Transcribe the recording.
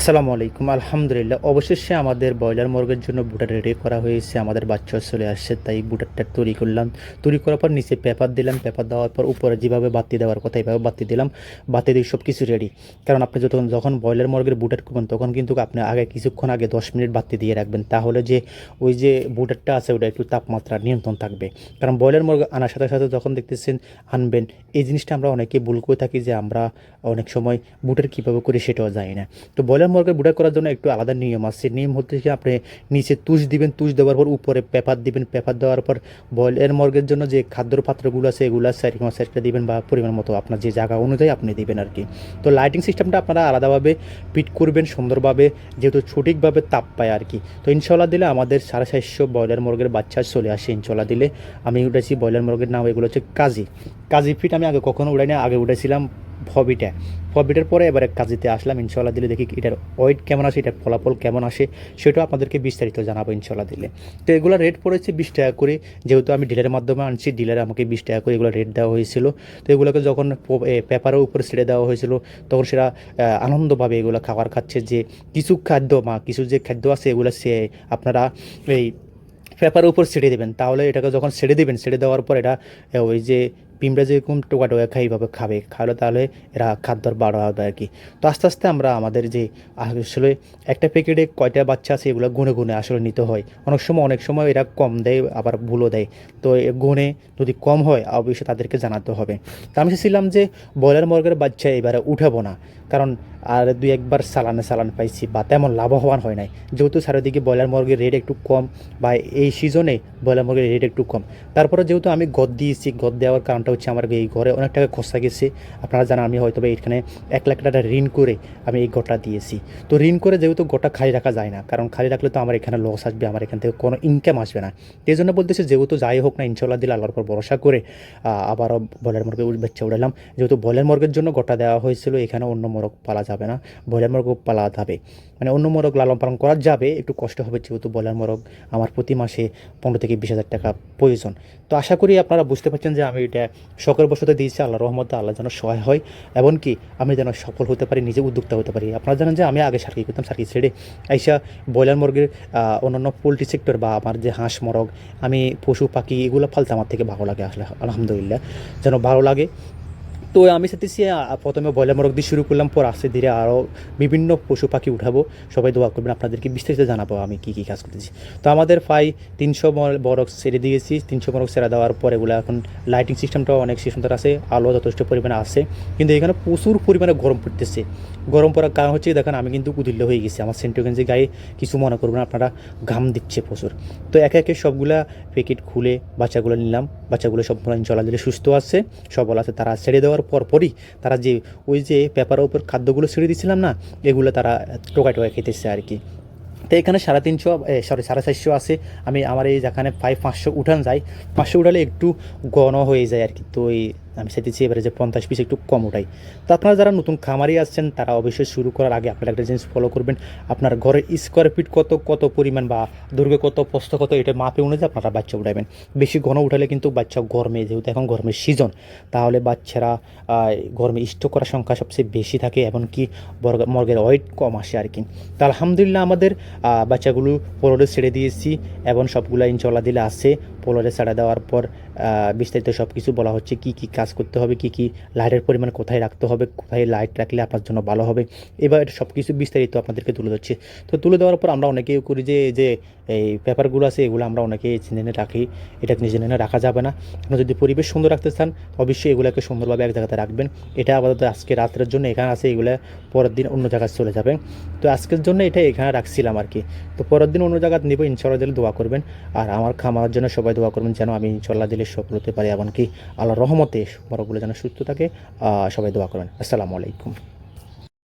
আসসালামু আলাইকুম। আলহামদুলিল্লাহ, অবশেষে আমাদের ব্রয়লার মুরগির জন্য বুটার রেডি করা হয়েছে। আমাদের বাচ্চা চলে আসছে, তাই বুটারটা তৈরি করলাম। তৈরি করার পর নিচে পেপার দিলাম, পেপার দেওয়ার পর উপরে যেভাবে বাতি দেওয়ার কথা এইভাবে বাতি দিলাম। বাতি দিয়ে সব কিছু রেডি। কারণ আপনি যখন ব্রয়লার মুরগির বুটার করবেন তখন কিন্তু আপনি আগে কিছুক্ষণ আগে 10 মিনিট বাতি দিয়ে রাখবেন, তাহলে যে ওই যে বুটারটা আছে ওটা একটু তাপমাত্রা নিয়ন্ত্রণ থাকবে। কারণ ব্রয়লার মুরগি আনার সাথে সাথে যখন দেখতেছেন আনবেন, এই জিনিসটা আমরা অনেকে ভুল করে থাকি যে আমরা অনেক সময় বুটার কীভাবে করি সেটাও জানি না। তো ব্রয়লার মুরগি বুটার করার জন্য একটু আলাদা নিয়ম আছে। নিয়ম হচ্ছে কি, আপনি নিচে তুষ দিবেন, তুষ দেওয়ার পর উপরে পেপার দিবেন, পেপার দেওয়ার পর ব্রয়লার মুরগির জন্য যে খাদ্যর পাত্রগুলো আছে এগুলো সাইডটা দিবেন, বা পরিমাণ মতো আপনার যে জায়গা অনুযায়ী আপনি দিবেন আর কি। তো লাইটিং সিস্টেমটা আপনারা আলাদাভাবে ফিট করবেন সুন্দরভাবে, যেহেতু সঠিকভাবে তাপ পায় আর কি। তো ইনশাল্লাহ দিলে আমাদের 750 ব্রয়লার মুরগির বাচ্চা চলে আসে ইনশাল্লাহ দিলে। আমি উঠেছি ব্রয়লার মুরগির নাম, এগুলো হচ্ছে কাজী। কাজী ফিট আমি আগে কখনো উড়াই না, আগে উঠেছিলাম ফবিটা। ফবিটার পরে এবারে কাজীতে আসলাম। ইনশাল্লাহ দিলে দেখি এটার ওয়েট কেমন আসে, এটার ফলাফল কেমন আসে, সেটাও আপনাদেরকে বিস্তারিত জানাবো ইনশাল্লাহ দিলে। তো এগুলো রেট পড়েছে 20 টাকা করে, যেহেতু আমি ডিলারের মাধ্যমে আনছি, ডিলারে আমাকে 20 টাকা করে এগুলো রেট দেওয়া হয়েছিল। তো এগুলোকে যখন পেপারের উপরে ছেড়ে দেওয়া হয়েছিল তখন সেটা আনন্দভাবে এগুলো খাবার খাচ্ছে। যে কিছু খাদ্য কিছু যে খাদ্য আছে এগুলো সে আপনারা এই পেপারের উপর ছেড়ে দেবেন, তাহলে এটাকে যখন ছেড়ে দেবেন, ছেড়ে দেওয়ার পর এটা ওই যে পিঁমড়া যেরকম টোকা টোকা এইভাবে খাওয়ালে তাহলে এরা খাদ্যর বাড়া হবে আর কি। তো আস্তে আস্তে আমরা আমাদের যে আসলে একটা প্যাকেটে কয়টা বাচ্চা আছে এগুলো গুনে গুনে আসলে নিতে হয়। অনেক সময় এরা কম দেয়, আবার ভুলও দেয়। তো গুনে যদি কম হয় অবশ্যই তাদেরকে জানাতে হবে। তো আমি চেয়েছিলাম যে ব্রয়লার মুরগির বাচ্চা এবারে উঠাবো না, কারণ আর দুই একবার চালান পাইছি বা তেমন লাভবান হয় নাই। যেহেতু চারিদিকে ব্রয়লার মুরগির রেট একটু কম, বা এই সিজনে ব্রয়লার মুরগির রেট একটু কম। তারপরে যেহেতু আমি গদ দিয়েছি, গদ দেওয়ার কারণটা হচ্ছে আমার এই ঘরে অনেক টাকা খরচা গেছে। আপনারা জানেন আমি হয়তো এখানে 1 লাখ টাকা ঋণ করে আমি এই গোটা দিয়েছি। তো ঋণ করে যেহেতু গোটা খালি রাখা যায় না, কারণ খালি রাখলে তো আমার এখানে লস আসবে, আমার এখান থেকে কোনো ইনকাম আসবে না। এই জন্য বলতেছি যেহেতু যাই হোক না, ইনশাল্লাহ দিলে আল্লাহর উপর ভরসা করে আবারও ব্রয়লার মুরগি বাচ্চা উঠালাম। যেহেতু ব্রয়লার মুরগির জন্য গোটা দেওয়া হয়েছিল, এখানে অন্য মোরগ পালা যাবে না, ব্রয়লার মুরগ পালা যাবে। মানে অন্য মোরগ লালন পালন করা যাবে, একটু কষ্ট হবে, যেহেতু ব্রয়লার মোরগ আমার প্রতি মাসে 15 থেকে 20 হাজার টাকা প্রয়োজন। তো আশা করি আপনারা বুঝতে পারছেন যে আমি এটা শখের বশতে দিয়েছি। আল্লাহ রহমতে আল্লাহ যেন সহায় হয়, এমনকি আমি যেন সফল হতে পারি, নিজে উদ্যোক্তা হতে পারি। আপনারা জানেন যে আমি আগে সার্কি করতাম, সার্কি ছেড়ে আইসা ব্রয়লার মুরগির অন্যান্য পোলট্রি সেক্টর বা আমার যে হাঁস মোরগ, আমি পশু পাখি এগুলো ফালতে আমার থেকে ভালো লাগে আসলে। আলহামদুলিল্লাহ যেন ভালো লাগে। তো আমি চাইতেছি প্রথমে ব্রয়লার মোরগ দিয়ে শুরু করলাম, পর আস্তে ধীরে আরও বিভিন্ন পশু পাখি উঠাবো। সবাই দোয়া করবেন, আপনাদেরকে বিস্তারিত জানাবো আমি কী কী কাজ করতেছি। তো আমাদের প্রায় 300 মোরগ ছেড়ে দিয়েছি। 300 মোরগ ছেড়ে দেওয়ার পর এগুলো এখন লাইটিং সিস্টেমটাও অনেক সুন্দর আছে, আলো যথেষ্ট পরিমাণে আছে। কিন্তু এখানে প্রচুর পরিমাণে গরম পড়তেছে। গরম পড়ার কারণ হচ্ছে দেখেন আমি কিন্তু উদিল্য হয়ে গেছি, আমার সেন্টোগেঞ্জি গায়ে কিছু মনে করবেন আপনারা, ঘাম দিচ্ছে প্রচুর। তো একে একে সবগুলা প্যাকেট খুলে বাচ্চাগুলো নিলাম। বাচ্চাগুলো সব ইনশাল্লাহ দিলে সুস্থ আছে, সবল আছে। তারা ছেড়ে দেওয়ার পরপরই তারা যে ওই যে পেপারের উপর খাদ্যগুলো ছেড়ে দিয়েছিলাম না, এগুলো তারা টোকায় খেতেছে আর কি। তো এখানে 350 450 আছে। আমি আমার এই যেখানে 500 উঠান যায়, 500 উঠালে একটু ঘন হয়ে যায় আর কি। তো আমি চাইতেছি এবারে যে 50 পিস একটু কম উঠাই। তো আপনারা যারা নতুন খামারি আসছেন তারা অবশ্যই শুরু করার আগে আপনারা একটা জিনিস ফলো করবেন, আপনার ঘরের স্কোয়ার ফিট কত পরিমাণ বা দৈর্ঘ্য কত, প্রস্থ কত, এটা মাপে অনুযায়ী আপনারা বাচ্চা উঠাবেন। বেশি ঘন উঠালে কিন্তু বাচ্চা গরমে, যেহেতু এখন গরমের সিজন, তাহলে বাচ্চারা গরমে স্ট্রোক করার সংখ্যা সবচেয়ে বেশি থাকে, এমনকি মুরগের ওয়েট কম আসে আর কি। তো আলহামদুলিল্লাহ আমাদের বাচ্চাগুলো পোলরে ছেড়ে দিয়েছি, এবং সবগুলো ইনশাল্লাহ দিলে আছে। পোলরে ছেড়ে দেওয়ার পর বিস্তারিত সব কিছু বলা হচ্ছে, কি কি কাজ করতে হবে, কি কি লাইটের পরিমাণ কোথায় রাখতে হবে, কোথায় লাইট রাখলে আপনার জন্য ভালো হবে। এবার সব কিছু বিস্তারিত আপনাদেরকে তুলে ধরছে। তো তুলে দেওয়ার পর আমরা অনেকেই করি যে এই পেপারগুলো আছে এগুলো আমরা অনেকেই জেনে রাখি। এটা নিজে জেনে রাখা যাবে না। আপনি যদি পরিবেশ সুন্দর রাখতে চান অবশ্যই এগুলোকে সুন্দরভাবে এক জায়গাতে রাখবেন। এটা আপাতত আজকে রাত্রের জন্য এখানে আছে, এগুলো পরের দিন অন্য জায়গায় চলে যাবে। তো আজকের জন্য এটা এখানে রাখছিলাম আর কি। তো পরের দিন অন্য জায়গায় নেব, ইনশাল্লাহ দিলে দোয়া করবেন। আর আমার খামারের জন্য সবাই দোয়া করবেন যেন আমি ইনশাল্লাহ দিলে সফল হতে পারি, এমনকি আল্লাহর রহমতে বড়গুলো যেন সুস্থ থাকে। সবাই দোয়া করেন। আসসালামু আলাইকুম।